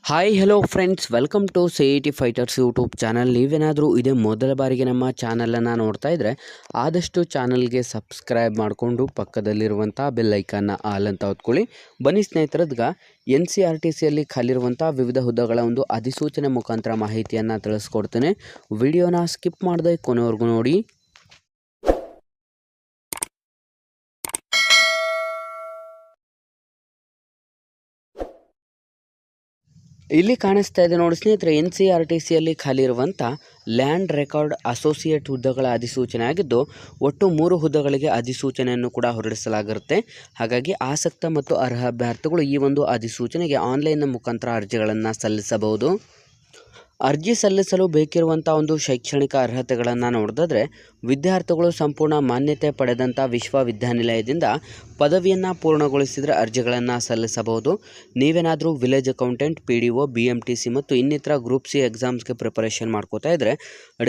Hi hello friends, welcome to CET fighters YouTube channel. ನೀವೇನಾದರೂ ಇದೇ ಮೊದಲ ಬಾರಿಗೆ ನಮ್ಮ ಚಾನಲನ್ನು ನೋಡ್ತಾ ಇದ್ದರೆ ಆದಷ್ಟು ಚಾನಲ್ಗೆ ಸಬ್ಸ್ಕ್ರೈಬ್ ಮಾಡಿಕೊಂಡು ಪಕ್ಕದಲ್ಲಿರುವಂಥ ಬೆಲ್ ಐಕಾನ್ನ ಆಲ್ ಅಂತ ಹೊತ್ಕೊಳ್ಳಿ. ಬನ್ನಿ ಸ್ನೇಹಿತರದ್ಗ NCERTCಯಲ್ಲಿ ಖಾಲಿರುವಂಥ ವಿವಿಧ ಹುದ್ದೆಗಳ ಒಂದು ಅಧಿಸೂಚನೆ ಮುಖಾಂತರ ಮಾಹಿತಿಯನ್ನು ತಿಳಿಸ್ಕೊಡ್ತೇನೆ. ವಿಡಿಯೋನ ಸ್ಕಿಪ್ ಮಾಡದೆ ಕೊನೆವರೆಗೂ ನೋಡಿ. ಇಲ್ಲಿ ಕಾಣಿಸ್ತಾ ಇದೆ ನೋಡಿ ಸ್ನೇಹಿತರೆ, NCERTCಯಲ್ಲಿ ಖಾಲಿ ಇರುವಂಥ ಲ್ಯಾಂಡ್ ರೆಕಾರ್ಡ್ ಅಸೋಸಿಯೇಟ್ ಹುದ್ದೆಗಳ ಅಧಿಸೂಚನೆ ಆಗಿದ್ದು, ಒಟ್ಟು 3 ಹುದ್ದೆಗಳಿಗೆ ಅಧಿಸೂಚನೆಯನ್ನು ಕೂಡ ಹೊರಡಿಸಲಾಗಿರುತ್ತೆ. ಹಾಗಾಗಿ ಆಸಕ್ತ ಮತ್ತು ಅರ್ಹ ಅಭ್ಯರ್ಥಿಗಳು ಈ ಒಂದು ಅಧಿಸೂಚನೆಗೆ ಆನ್ಲೈನ್ ಮುಖಾಂತರ ಅರ್ಜಿಗಳನ್ನು ಸಲ್ಲಿಸಬಹುದು. ಅರ್ಜಿ ಸಲ್ಲಿಸಲು ಬೇಕಿರುವಂಥ ಒಂದು ಶೈಕ್ಷಣಿಕ ಅರ್ಹತೆಗಳನ್ನು ನೋಡಿದ್ರೆ, ವಿದ್ಯಾರ್ಥಿಗಳು ಸಂಪೂರ್ಣ ಮಾನ್ಯತೆ ಪಡೆದಂಥ ವಿಶ್ವವಿದ್ಯಾನಿಲಯದಿಂದ ಪದವಿಯನ್ನು ಪೂರ್ಣಗೊಳಿಸಿದರೆ ಅರ್ಜಿಗಳನ್ನು ಸಲ್ಲಿಸಬಹುದು. ನೀವೇನಾದರೂ ವಿಲೇಜ್ ಅಕೌಂಟೆಂಟ್, PDO, BMTC ಮತ್ತು ಇನ್ನಿತರ ಗ್ರೂಪ್ C ಎಕ್ಸಾಮ್ಸ್ಗೆ ಪ್ರಿಪರೇಷನ್ ಮಾಡ್ಕೋತಾ ಇದ್ದರೆ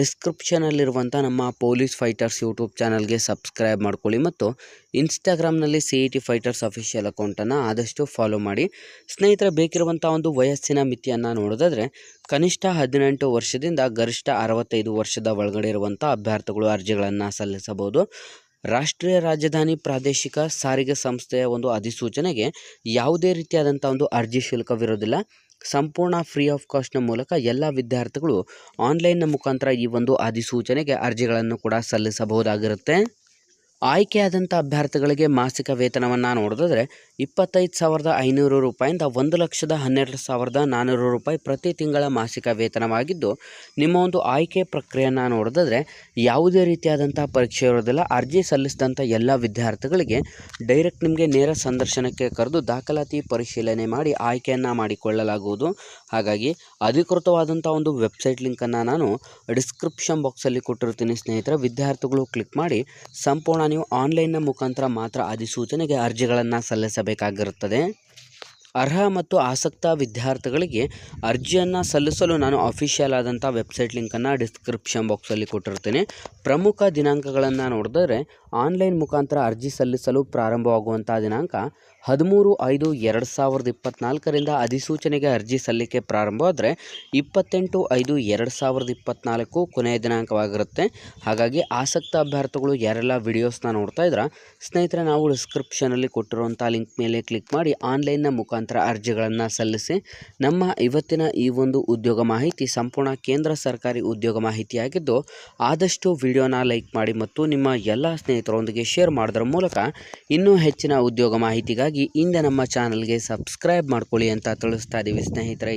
ಡಿಸ್ಕ್ರಿಪ್ಷನಲ್ಲಿರುವಂಥ ನಮ್ಮ ಪೊಲೀಸ್ ಫೈಟರ್ಸ್ ಯೂಟ್ಯೂಬ್ ಚಾನಲ್ಗೆ ಸಬ್ಸ್ಕ್ರೈಬ್ ಮಾಡ್ಕೊಳ್ಳಿ ಮತ್ತು ಇನ್ಸ್ಟಾಗ್ರಾಮ್ನಲ್ಲಿ CET ಫೈಟರ್ಸ್ ಅಫಿಷಿಯಲ್ ಅಕೌಂಟನ್ನು ಆದಷ್ಟು ಫಾಲೋ ಮಾಡಿ. ಸ್ನೇಹಿತರೆ, ಬೇಕಿರುವಂಥ ಒಂದು ವಯಸ್ಸಿನ ಮಿತಿಯನ್ನು ನೋಡೋದಾದರೆ ಕನಿಷ್ಠ 18 ವರ್ಷದಿಂದ ಗರಿಷ್ಠ 65 ವರ್ಷದ ಒಳಗಡೆ ಇರುವಂಥ ಅಭ್ಯರ್ಥಿಗಳು ಅರ್ಜಿಗಳನ್ನು ಸಲ್ಲಿಸಬಹುದು. ರಾಷ್ಟ್ರೀಯ ರಾಜಧಾನಿ ಪ್ರಾದೇಶಿಕ ಸಾರಿಗೆ ಸಂಸ್ಥೆಯ ಒಂದು ಅಧಿಸೂಚನೆಗೆ ಯಾವುದೇ ರೀತಿಯಾದಂಥ ಒಂದು ಅರ್ಜಿ ಶುಲ್ಕವಿರೋದಿಲ್ಲ. ಸಂಪೂರ್ಣ ಫ್ರೀ ಆಫ್ ಕಾಸ್ಟ್ನ ಮೂಲಕ ಎಲ್ಲ ವಿದ್ಯಾರ್ಥಿಗಳು ಆನ್ಲೈನ್ನ ಮುಖಾಂತರ ಈ ಒಂದು ಅಧಿಸೂಚನೆಗೆ ಅರ್ಜಿಗಳನ್ನು ಕೂಡ ಸಲ್ಲಿಸಬಹುದಾಗಿರುತ್ತೆ. ಆಯ್ಕೆಯಾದಂಥ ಅಭ್ಯರ್ಥಿಗಳಿಗೆ ಮಾಸಿಕ ವೇತನವನ್ನು ನೋಡಿದ್ರೆ 25,500 ರೂಪಾಯಿಂದ 1,12,400 ರೂಪಾಯಿ ಪ್ರತಿ ತಿಂಗಳ ಮಾಸಿಕ ವೇತನವಾಗಿದ್ದು, ನಿಮ್ಮ ಒಂದು ಆಯ್ಕೆ ಪ್ರಕ್ರಿಯೆಯನ್ನು ನೋಡಿದ್ರೆ ಯಾವುದೇ ರೀತಿಯಾದಂಥ ಪರೀಕ್ಷೆ ಇರೋದಿಲ್ಲ. ಅರ್ಜಿ ಸಲ್ಲಿಸಿದಂಥ ಎಲ್ಲ ವಿದ್ಯಾರ್ಥಿಗಳಿಗೆ ಡೈರೆಕ್ಟ್ ನಿಮಗೆ ನೇರ ಸಂದರ್ಶನಕ್ಕೆ ಕರೆದು ದಾಖಲಾತಿ ಪರಿಶೀಲನೆ ಮಾಡಿ ಆಯ್ಕೆಯನ್ನು ಮಾಡಿಕೊಳ್ಳಲಾಗುವುದು. ಹಾಗಾಗಿ ಅಧಿಕೃತವಾದಂಥ ಒಂದು ವೆಬ್ಸೈಟ್ ಲಿಂಕನ್ನು ನಾನು ಡಿಸ್ಕ್ರಿಪ್ಷನ್ ಬಾಕ್ಸಲ್ಲಿ ಕೊಟ್ಟಿರ್ತೀನಿ ಸ್ನೇಹಿತರೆ. ವಿದ್ಯಾರ್ಥಿಗಳು ಕ್ಲಿಕ್ ಮಾಡಿ ಸಂಪೂರ್ಣ ನೀವು ಆನ್ಲೈನ್ನ ಮುಖಾಂತರ ಮಾತ್ರ ಅಧಿಸೂಚನೆಗೆ ಅರ್ಜಿಗಳನ್ನು ಸಲ್ಲಿಸಬೇಕಾಗಿರುತ್ತದೆ. ಅರ್ಹ ಮತ್ತು ಆಸಕ್ತ ವಿದ್ಯಾರ್ಥಿಗಳಿಗೆ ಅರ್ಜಿಯನ್ನು ಸಲ್ಲಿಸಲು ನಾನು ಅಫಿಷಿಯಲ್ ಆದಂಥ ವೆಬ್ಸೈಟ್ ಲಿಂಕನ್ನು ಡಿಸ್ಕ್ರಿಪ್ಷನ್ ಬಾಕ್ಸಲ್ಲಿ ಕೊಟ್ಟಿರ್ತೇನೆ. ಪ್ರಮುಖ ದಿನಾಂಕಗಳನ್ನು ನೋಡಿದ್ರೆ ಆನ್ಲೈನ್ ಮುಖಾಂತರ ಅರ್ಜಿ ಸಲ್ಲಿಸಲು ಪ್ರಾರಂಭವಾಗುವಂಥ ದಿನಾಂಕ 13/5/2024 ಅಧಿಸೂಚನೆಗೆ ಅರ್ಜಿ ಸಲ್ಲಿಕೆ ಪ್ರಾರಂಭವಾದರೆ 28/5/2024 ಕೊನೆಯ ದಿನಾಂಕವಾಗಿರುತ್ತೆ. ಹಾಗಾಗಿ ಆಸಕ್ತ ಅಭ್ಯರ್ಥಿಗಳು ಯಾರೆಲ್ಲ ವಿಡಿಯೋಸ್ನ ನೋಡ್ತಾ ಇದ್ರ ಸ್ನೇಹಿತರೆ, ನಾವು ಡಿಸ್ಕ್ರಿಪ್ಷನಲ್ಲಿ ಕೊಟ್ಟಿರುವಂಥ ಲಿಂಕ್ ಮೇಲೆ ಕ್ಲಿಕ್ ಮಾಡಿ ಆನ್ಲೈನ್ನ ಮುಖಾಂತರ ಅರ್ಜಿಗಳನ್ನು ಸಲ್ಲಿಸಿ. ನಮ್ಮ ಇವತ್ತಿನ ಈ ಒಂದು ಉದ್ಯೋಗ ಮಾಹಿತಿ ಸಂಪೂರ್ಣ ಕೇಂದ್ರ ಸರ್ಕಾರಿ ಉದ್ಯೋಗ ಮಾಹಿತಿಯಾಗಿದ್ದು, ಆದಷ್ಟು ವಿಡಿಯೋನ ಲೈಕ್ ಮಾಡಿ ಮತ್ತು ನಿಮ್ಮ ಎಲ್ಲ ಸ್ನೇಹಿತರೊಂದಿಗೆ ಶೇರ್ ಮಾಡೋದ್ರ ಮೂಲಕ ಇನ್ನೂ ಹೆಚ್ಚಿನ ಉದ್ಯೋಗ ಮಾಹಿತಿಗಾಗಿ ಹಿಂದೆ ನಮ್ಮ ಚಾನಲ್ಗೆ ಸಬ್ಸ್ಕ್ರೈಬ್ ಮಾಡ್ಕೊಳ್ಳಿ ಅಂತ ತಿಳಿಸ್ತಾ ಇದ್ದೀವಿ ಸ್ನೇಹಿತರೆ.